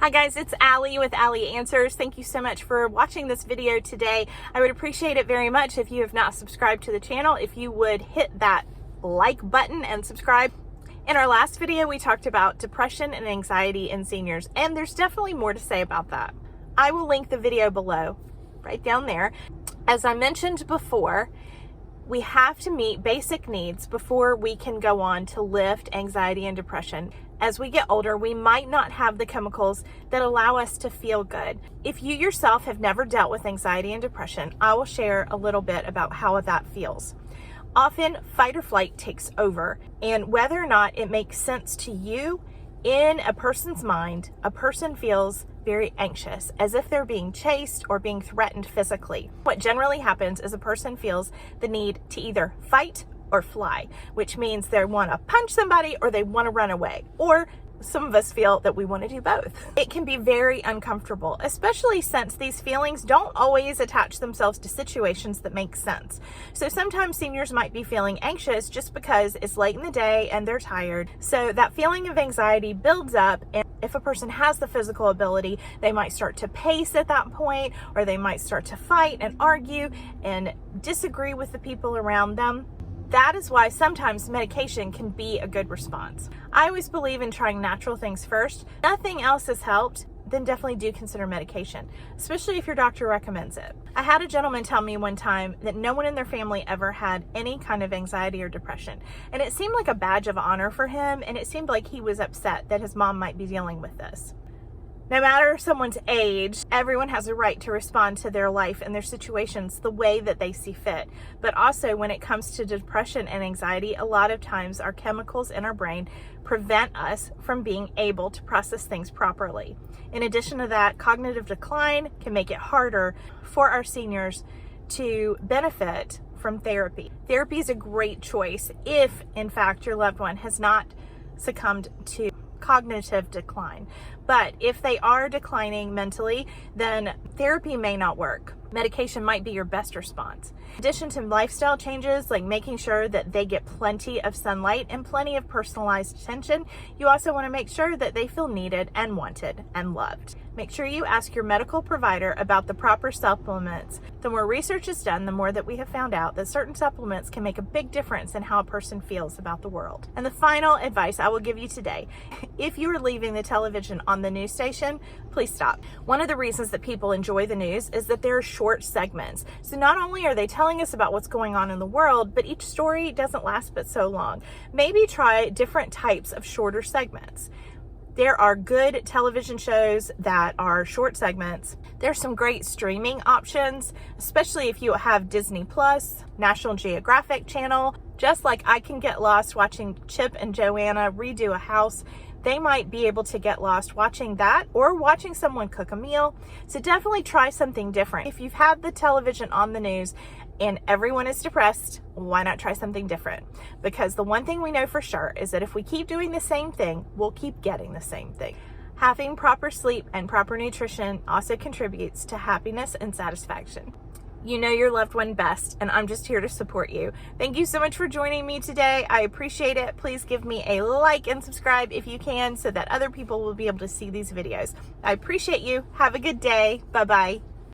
Hi guys, it's Allie with Allie Answers. Thank you so much for watching this video today. I would appreciate it very much if you have not subscribed to the channel, if you would hit that like button and subscribe. In our last video, we talked about depression and anxiety in seniors, and there's definitely more to say about that. I will link the video below, right down there. As I mentioned before, we have to meet basic needs before we can go on to lift anxiety and depression. As we get older, we might not have the chemicals that allow us to feel good. If you yourself have never dealt with anxiety and depression, I will share a little bit about how that feels. Often, fight or flight takes over, and whether or not it makes sense to you, in a person's mind, a person feels very anxious, as if they're being chased or being threatened physically. What generally happens is a person feels the need to either fight or fly, which means they want to punch somebody or they want to run away, or some of us feel that we want to do both. It can be very uncomfortable, especially since these feelings don't always attach themselves to situations that make sense. So sometimes seniors might be feeling anxious just because it's late in the day and they're tired. So that feeling of anxiety builds up, and if a person has the physical ability, they might start to pace at that point, or they might start to fight and argue and disagree with the people around them. That is why sometimes medication can be a good response. I always believe in trying natural things first. Nothing else has helped, then definitely do consider medication, especially if your doctor recommends it. I had a gentleman tell me one time that no one in their family ever had any kind of anxiety or depression. And it seemed like a badge of honor for him, and it seemed like he was upset that his mom might be dealing with this. No matter someone's age, everyone has a right to respond to their life and their situations the way that they see fit. But also when it comes to depression and anxiety, a lot of times our chemicals in our brain prevent us from being able to process things properly. In addition to that, cognitive decline can make it harder for our seniors to benefit from therapy. Therapy is a great choice if, in fact, your loved one has not succumbed to cognitive decline. But if they are declining mentally, then therapy may not work. Medication might be your best response. In addition to lifestyle changes, like making sure that they get plenty of sunlight and plenty of personalized attention, you also want to make sure that they feel needed and wanted and loved. Make sure you ask your medical provider about the proper supplements. The more research is done, the more that we have found out that certain supplements can make a big difference in how a person feels about the world. And the final advice I will give you today, if you are leaving the television on the news station, please stop. One of the reasons that people enjoy the news is that there are short segments. So not only are they telling us about what's going on in the world, but each story doesn't last but so long. Maybe try different types of shorter segments. There are good television shows that are short segments. There's some great streaming options, especially if you have Disney Plus, National Geographic Channel. Just like I can get lost watching Chip and Joanna redo a house, they might be able to get lost watching that or watching someone cook a meal. So definitely try something different. If you've had the television on the news and everyone is depressed, why not try something different? Because the one thing we know for sure is that if we keep doing the same thing, we'll keep getting the same thing. Having proper sleep and proper nutrition also contributes to happiness and satisfaction. You know your loved one best, and I'm just here to support you. Thank you so much for joining me today. I appreciate it. Please give me a like and subscribe if you can so that other people will be able to see these videos. I appreciate you. Have a good day. Bye-bye.